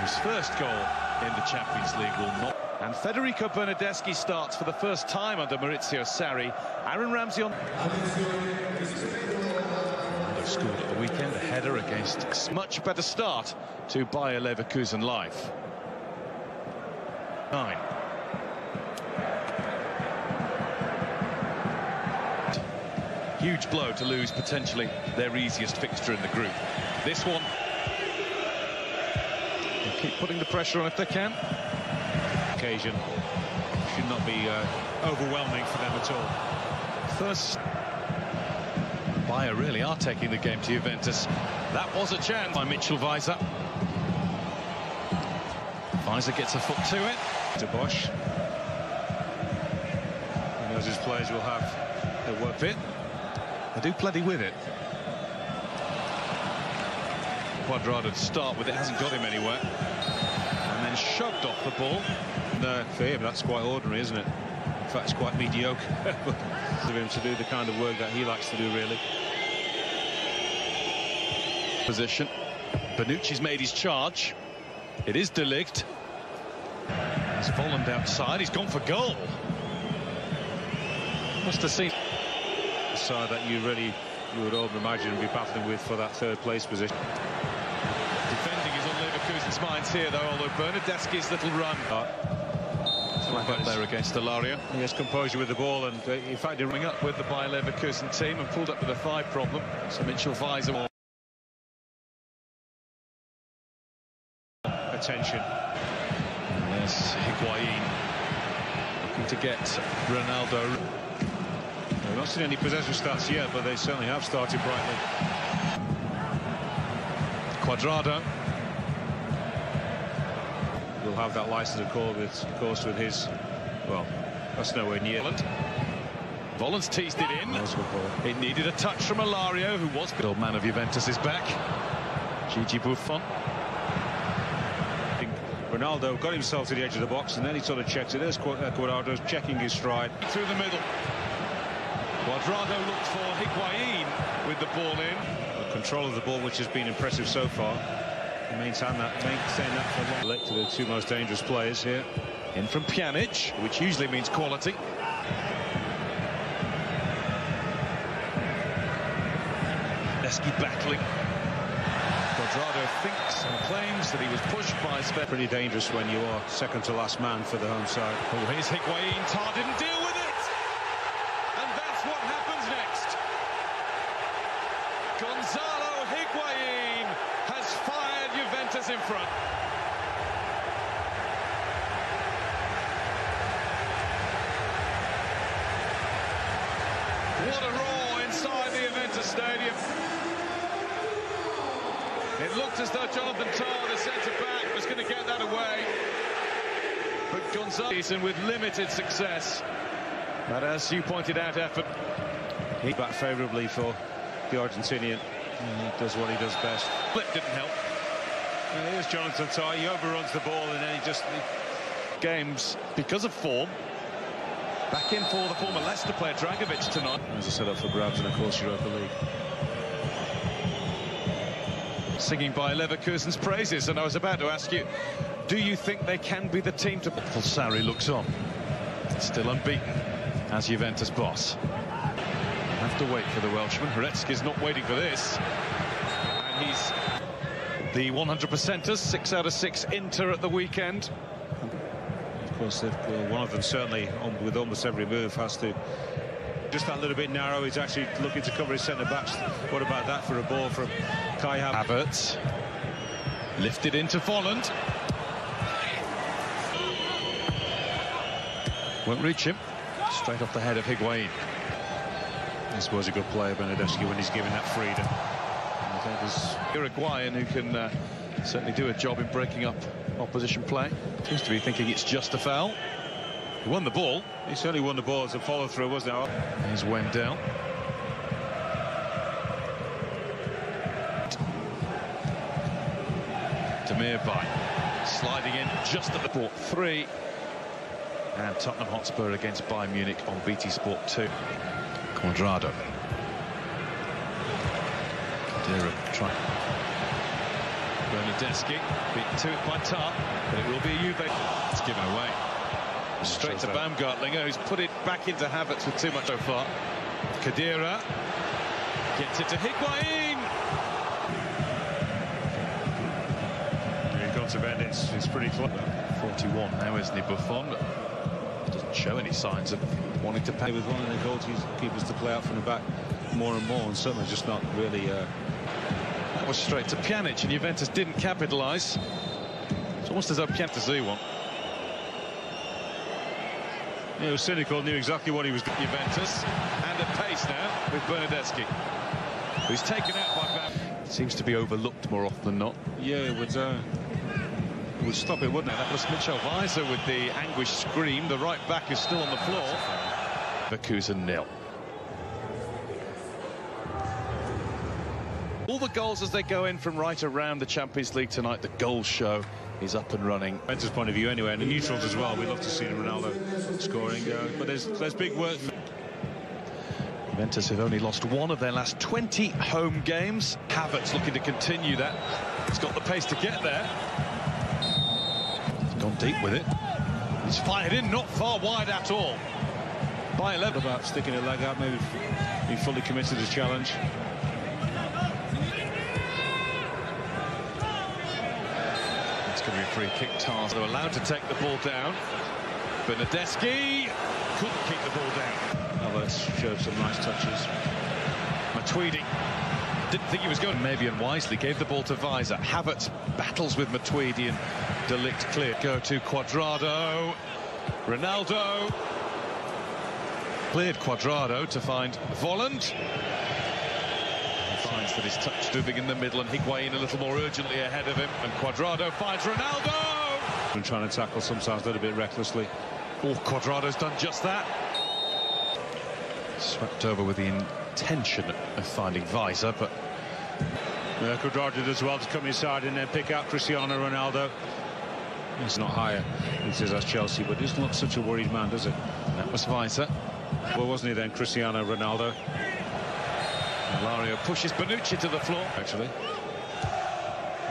His first goal in the Champions League will not. And Federico Bernardeschi starts for the first time under Maurizio Sarri. Aaron Ramsey on. Scored at the weekend, a header against much better start to Bayer Leverkusen life. 9. Huge blow to lose potentially their easiest fixture in the group. This one. They'll keep putting the pressure on if they can. Occasion should not be overwhelming for them at all. First. Bayer really are taking the game to Juventus. That was a chance by Mitchell Weiser. Weiser gets a foot to it. To Bosch. He knows his players will have their work fit. They do plenty with it. Cuadrado to start with, it hasn't got him anywhere. And then shoved off the ball. No, for him, that's quite ordinary, isn't it? In fact, it's quite mediocre for him to do the kind of work that he likes to do, really. Position. Bonucci's made his charge. It is De Ligt. He's Volland outside. He's gone for goal. Must have seen The side that you would all imagine be battling with for that third place position. Defending is on Leverkusen's minds here, though, although Bernardeschi's little run. Back there against Alario. He has composure with the ball, and in fact, He's running up with the Bayer Leverkusen team and pulled up with a thigh problem. So Mitchell Weiser. Attention. And there's Higuain looking to get Ronaldo. We've not seen any possession stats yet, but they certainly have started brightly. Cuadrado. Will have that license of course with his, well, that's nowhere near. Volland's teased it in. That was a good ball. It needed a touch from Alario, who was good. Old man of Juventus is back. Gigi Buffon. Ronaldo got himself to the edge of the box, and then he sort of checks it. There's Cuadrado's checking his stride. Through the middle. Cuadrado looked for Higuain with the ball in. Control of the ball, which has been impressive so far. He maintained that for long. Elected the two most dangerous players here. In from Pjanic, which usually means quality. Leski battling. Cuadrado thinks and claims that he was pushed by Sven. Pretty dangerous when you are second to last man for the home side. Oh, here's Higuain. Tar didn't deal with it. And that's what happens next. Gonzalo Higuain has fired Juventus in front. What a roar inside the Juventus stadium. It looked as though Jonathan Tah, the centre-back, was going to get that away. But Gonzalo with limited success. But as you pointed out, effort. He back favourably for the Argentinian. He does what he does best. Flip didn't help. And here's Jonathan Tah. He overruns the ball, and then he just... Games because of form. Back in for the former Leicester player Dragovic tonight. There's a set-up for grabs, and of course Europa League. Singing by Leverkusen's praises, and I was about to ask you, do you think they can be the team to... Sarri looks on. Still unbeaten as Juventus boss. Have to wait for the Welshman. Hretzky's not waiting for this. And he's the 100%ers, 6 out of 6 Inter at the weekend. Of course, one of them certainly, with almost every move, has to... Just that little bit narrow. He's actually looking to cover his centre-backs. What about that for a ball from Kai Havertz. Lifted into Volland. Won't reach him. Straight off the head of Higuain. I suppose a good player, Bernardeschi, when he's given that freedom. I think there's Uruguayan who can certainly do a job in breaking up opposition play. Seems to be thinking it's just a foul. He won the ball. He certainly won the ball. It's a follow-through, wasn't it? Here's Wendell. Demirbay sliding in just at the port 3. And Tottenham Hotspur against Bayern Munich on BT Sport 2. Cuadrado. Kadira trying. Bernardeschi beaten to it by Tar, but it will be a Juventus. It's given away. Straight to Baumgartlinger, who's put it back into Havertz with too much so far. Khedira gets it to Higuain. He's got to bend, it's pretty close. 41 now, isn't he, Buffon? Doesn't show any signs of wanting to pay. With one of the goalkeepers to play out from the back more and more, and certainly just not really... That was straight to Pjanic, and Juventus didn't capitalise. It's almost as though Pjanic to see one. Yeah, it was cynical, knew exactly what he was doing. Juventus, and at pace now with Bernardeschi, who's taken out by Bam. Seems to be overlooked more often than not. Yeah, it would stop it, wouldn't it? That was Mitchell Weiser with the anguished scream. The right back is still on the floor. Leverkusen 0. All the goals as they go in from right around the Champions League tonight. The goal show is up and running. Juventus' point of view anyway, and the neutrals as well. We love to see Ronaldo scoring, but there's big work. Juventus have only lost one of their last 20 home games. Havertz looking to continue that. He's got the pace to get there. He's gone deep with it. He's fired in, not far wide at all. By 11. About sticking a leg out, maybe be fully committed to the challenge. It's going to be a free kick. Tars, they're allowed to take the ball down. Bernardeschi couldn't keep the ball down. Havertz showed some nice touches. Matuidi didn't think he was going. Maybe unwisely gave the ball to Weiser. Havertz battles with Matuidi and De Ligt clear. Go to Cuadrado. Ronaldo cleared Cuadrado to find Volland. He finds that his touch moving in the middle, and Higuain a little more urgently ahead of him. And Cuadrado finds Ronaldo. And trying to tackle sometimes a little bit recklessly. Oh, Cuadrado's done just that. Swept over with the intention of finding Weiser, but Cuadrado did as well to come inside and then pick out Cristiano Ronaldo. It's not higher, it says that's Chelsea, but he doesn't look such a worried man, does it? And that was Weiser. Well, wasn't he then, Cristiano Ronaldo? Lario pushes Bonucci to the floor. Actually,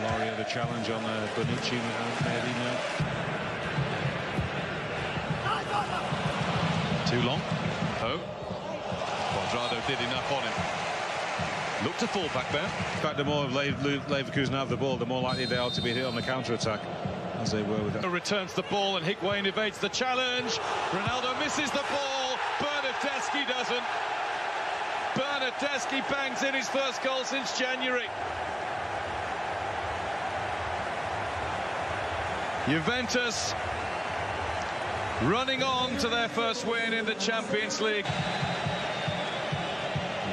Lario the challenge on Bonucci, maybe no. Too long. Oh. Cuadrado did enough on him. Looked to fall back there. In fact, the more Leverkusen have the ball, the more likely they are to be hit on the counter-attack, as they were with that. Returns the ball, and Higuain evades the challenge. Ronaldo misses the ball. Bernardeschi doesn't. Bernardeschi bangs in his first goal since January. Juventus running on to their first win in the Champions League.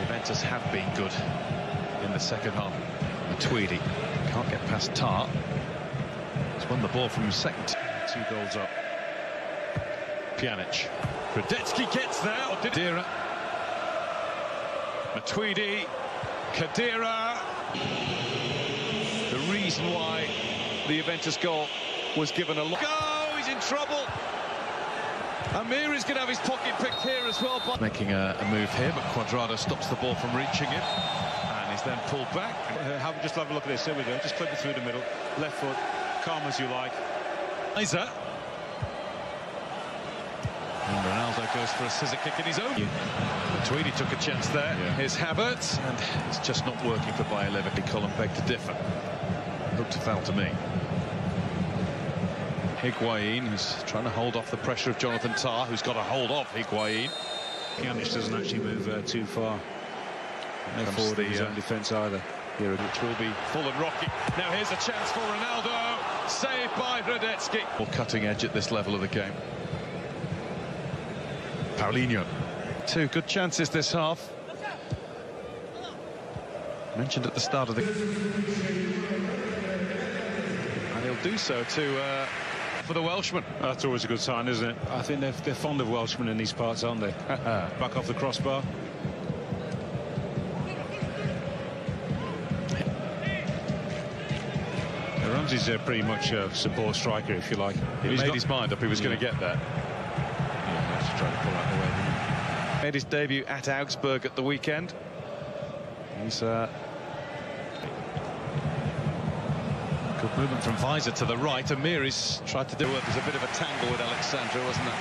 Juventus have been good in the second half. Matuidi can't get past Tar. He's won the ball from second. 2 goals up. Pjanic. Bernardeschi gets there. Khedira. Matuidi. Khedira. The reason why the Juventus goal was given a look. Oh, he's in trouble. Amir is going to have his pocket picked here as well. Making a move here, but Cuadrado stops the ball from reaching him. And he's then pulled back. Just have a look at this. Here we go. Just clip it through the middle. Left foot. Calm as you like. Weiser. And Ronaldo goes for a scissor kick in his own. Tweedy took a chance there. Yeah. Here's Havertz, and it's just not working for Bayer Leverkusen. Colin begged to differ. Looked a foul to me. Higuain, who's trying to hold off the pressure of Jonathan Tah, who's got to hold off Higuain. Pjanic doesn't actually move too far. No forward in his own defence either. Here, which will be full and rocky. Now here's a chance for Ronaldo. Saved by Bernardeschi. More cutting edge at this level of the game. Paulinho. 2 good chances this half. Mentioned at the start of the... And he'll do so to... for the Welshman. That's always a good sign, isn't it? I think they're fond of Welshmen in these parts, aren't they? Back off the crossbar. Ramsey's pretty much a support striker, if you like. He made his mind up he was going to get there. Yeah, just trying to pull out the way. Made his debut at Augsburg at the weekend. He's Movement from Visor to the right. Amiris tried to do it. There's a bit of a tangle with Alexandra, wasn't it?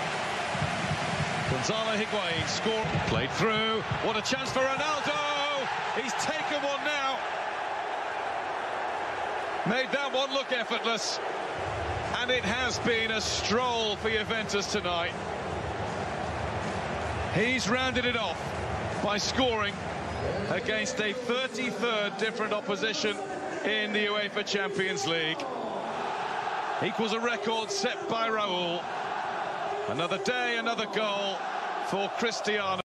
Gonzalo Higuain scored. Played through. What a chance for Ronaldo! He's taken one now. Made that one look effortless. And it has been a stroll for Juventus tonight. He's rounded it off by scoring against a 33rd different opposition in the UEFA Champions League. Equals a record set by Raul. Another day, another goal for Cristiano.